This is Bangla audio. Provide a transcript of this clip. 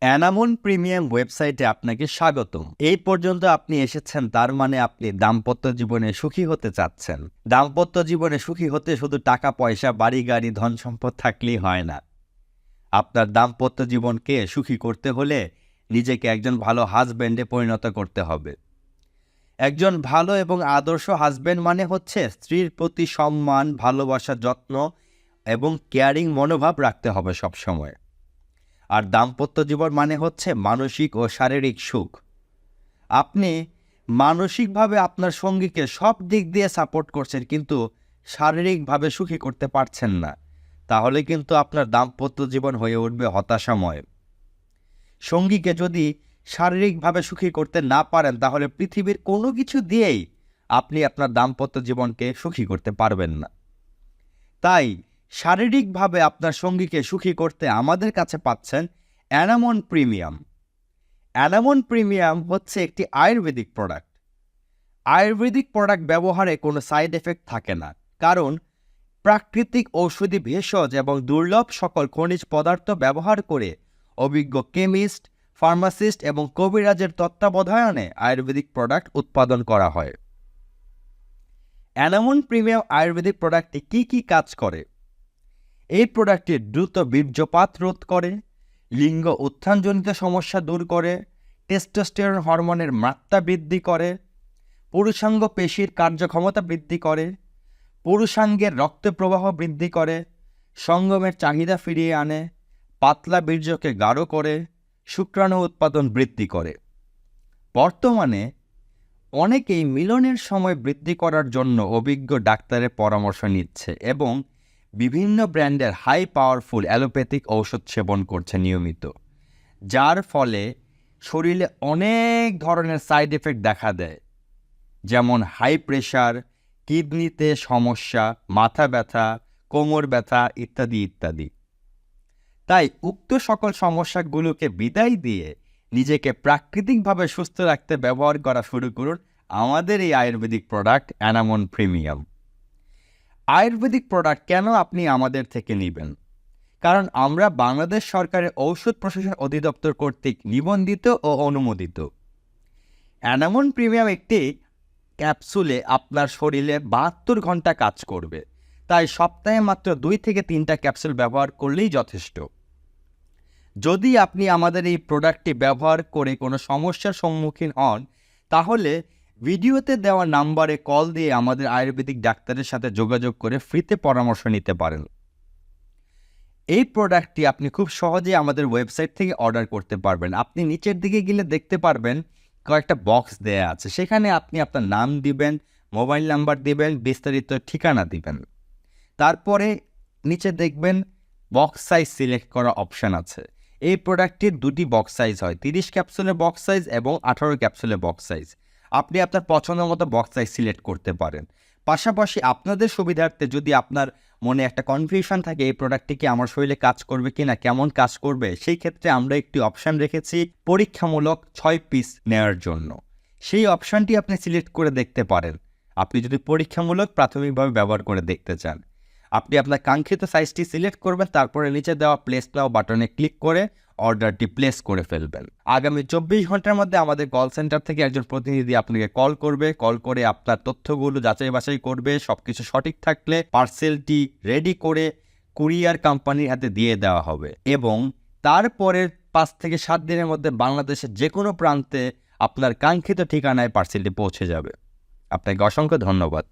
এনামুন প্রিমিয়াম ওয়েবসাইটে আপনাকে স্বাগতম। এই পর্যন্ত আপনি এসেছেন, তার মানে আপনি দাম্পত্য জীবনে সুখী হতে চাচ্ছেন। দাম্পত্য জীবনে সুখী হতে শুধু টাকা পয়সা, বাড়ি গাড়ি, ধন সম্পদ থাকলেই হয় না। আপনার দাম্পত্য জীবনকে সুখী করতে হলে নিজেকে একজন ভালো হাজব্যান্ডে পরিণত করতে হবে। একজন ভালো এবং আদর্শ হাজব্যান্ড মানে হচ্ছে স্ত্রীর প্রতি সম্মান, ভালোবাসা, যত্ন এবং কেয়ারিং মনোভাব রাখতে হবে সবসময়। আর দাম্পত্য জীবন মানে হচ্ছে মানসিক ও শারীরিক সুখ। আপনি মানসিকভাবে আপনার সঙ্গীকে সব দিক দিয়ে সাপোর্ট করছেন, কিন্তু শারীরিকভাবে সুখী করতে পারছেন না, তাহলে কিন্তু আপনার দাম্পত্য জীবন হয়ে উঠবে হতাশাময়। সঙ্গীকে যদি শারীরিকভাবে সুখী করতে না পারেন, তাহলে পৃথিবীর কোনো কিছু দিয়েই আপনি আপনার দাম্পত্য জীবনকে সুখী করতে পারবেন না। তাই শারীরিকভাবে আপনার সঙ্গীকে সুখী করতে আমাদের কাছে পাচ্ছেন এনামন প্রিমিয়াম। এনামন প্রিমিয়াম হচ্ছে একটি আয়ুর্বেদিক প্রোডাক্ট। আয়ুর্বেদিক প্রোডাক্ট ব্যবহারে কোনো সাইড এফেক্ট থাকে না, কারণ প্রাকৃতিক ঔষধি ভেষজ এবং দুর্লভ সকল খনিজ পদার্থ ব্যবহার করে অভিজ্ঞ কেমিস্ট, ফার্মাসিস্ট এবং কবিরাজের তত্ত্বাবধানে আয়ুর্বেদিক প্রোডাক্ট উৎপাদন করা হয়। এনামন প্রিমিয়াম আয়ুর্বেদিক প্রোডাক্টটি কী কাজ করে? এই প্রোডাক্টটি দ্রুত বীর্যপাত রোধ করে, লিঙ্গ উত্থানজনিত সমস্যা দূর করে, টেস্টোস্টেরন হরমোনের মাত্রা বৃদ্ধি করে, পুরুষাঙ্গ পেশির কার্যক্ষমতা বৃদ্ধি করে, পুরুষাঙ্গের রক্ত প্রবাহ বৃদ্ধি করে, সঙ্গমের চাহিদা ফিরিয়ে আনে, পাতলা বীর্যকে গাঢ় করে, শুক্রাণু উৎপাদন বৃদ্ধি করে। বর্তমানে অনেকেই মিলনের সময় বৃদ্ধি করার জন্য অভিজ্ঞ ডাক্তারের পরামর্শ নিচ্ছে এবং বিভিন্ন ব্র্যান্ডের হাই পাওয়ারফুল অ্যালোপ্যাথিক ঔষধ সেবন করছে নিয়মিত, যার ফলে শরীরে অনেক ধরনের সাইড এফেক্ট দেখা দেয়, যেমন হাই প্রেশার, কিডনিতে সমস্যা, মাথা ব্যথা, কোমর ব্যথা ইত্যাদি ইত্যাদি। তাই উক্ত সকল সমস্যাগুলোকে বিদায় দিয়ে নিজেকে প্রাকৃতিকভাবে সুস্থ রাখতে ব্যবহার করা শুরু করুন আমাদের এই আয়ুর্বেদিক প্রোডাক্ট এনামন প্রিমিয়াম। আয়ুর্বেদিক প্রোডাক্ট কেন আপনি আমাদের থেকে নেবেন? কারণ আমরা বাংলাদেশ সরকারের ঔষধ প্রশাসন অধিদপ্তর কর্তৃক নিবন্ধিত ও অনুমোদিত। এনামন প্রিমিয়াম একটি ক্যাপসুলে আপনার শরীরে 72 ঘন্টা কাজ করবে, তাই সপ্তাহে মাত্র 2 থেকে 3টা ক্যাপসুল ব্যবহার করলেই যথেষ্ট। যদি আপনি আমাদের এই প্রোডাক্টটি ব্যবহার করে কোনো সমস্যার সম্মুখীন হন, তাহলে ভিডিওতে দেওয়া নাম্বারে কল দিয়ে আমাদের আয়ুর্বেদিক ডাক্তারের সাথে যোগাযোগ করে ফ্রিতে পরামর্শ নিতে পারেন। এই প্রোডাক্টটি আপনি খুব সহজেই আমাদের ওয়েবসাইট থেকে অর্ডার করতে পারবেন। আপনি নিচের দিকে গেলে দেখতে পারবেন কয়েকটা বক্স দেয়া আছে, সেখানে আপনি আপনার নাম দিবেন, মোবাইল নাম্বার দিবেন, বিস্তারিত ঠিকানা দিবেন। তারপরে নিচে দেখবেন বক্স সাইজ সিলেক্ট করা অপশান আছে। এই প্রোডাক্টটির 2টি বক্স সাইজ হয়, 30 ক্যাপসুলের বক্স সাইজ এবং 18 ক্যাপসুলের বক্স সাইজ। আপনি আপনার পছন্দ মতো বক্স সাইজ সিলেক্ট করতে পারেন। পাশাপাশি আপনাদের সুবিধার্থে যদি আপনার মনে একটা কনফিউশন থাকে এই প্রোডাক্টটি কি আমার শরীরে কাজ করবে কিনা, কেমন কাজ করবে, সেই ক্ষেত্রে আমরা একটি অপশান রেখেছি পরীক্ষামূলক 6 পিস নেওয়ার জন্য। সেই অপশানটি আপনি সিলেক্ট করে দেখতে পারেন, আপনি যদি পরীক্ষামূলক প্রাথমিকভাবে ব্যবহার করে দেখতে চান। আপনি আপনার কাঙ্ক্ষিত সাইজটি সিলেক্ট করবেন, তারপরে নিচে দেওয়া প্লেস নাও বাটনে ক্লিক করে অর্ডারটি প্লেস করে ফেলবেন। আগামী 24 ঘন্টার মধ্যে আমাদের কল সেন্টার থেকে একজন প্রতিনিধি আপনাকে কল করবে। কল করে আপনার তথ্যগুলো যাচাই বাছাই করবে, সবকিছু সঠিক থাকলে পার্সেলটি রেডি করে কুরিয়ার কোম্পানির হাতে দিয়ে দেওয়া হবে এবং তারপরের 5 থেকে 7 দিনের মধ্যে বাংলাদেশের যে কোনো প্রান্তে আপনার কাঙ্ক্ষিত ঠিকানায় পার্সেলটি পৌঁছে যাবে। আপনাকে অসংখ্য ধন্যবাদ।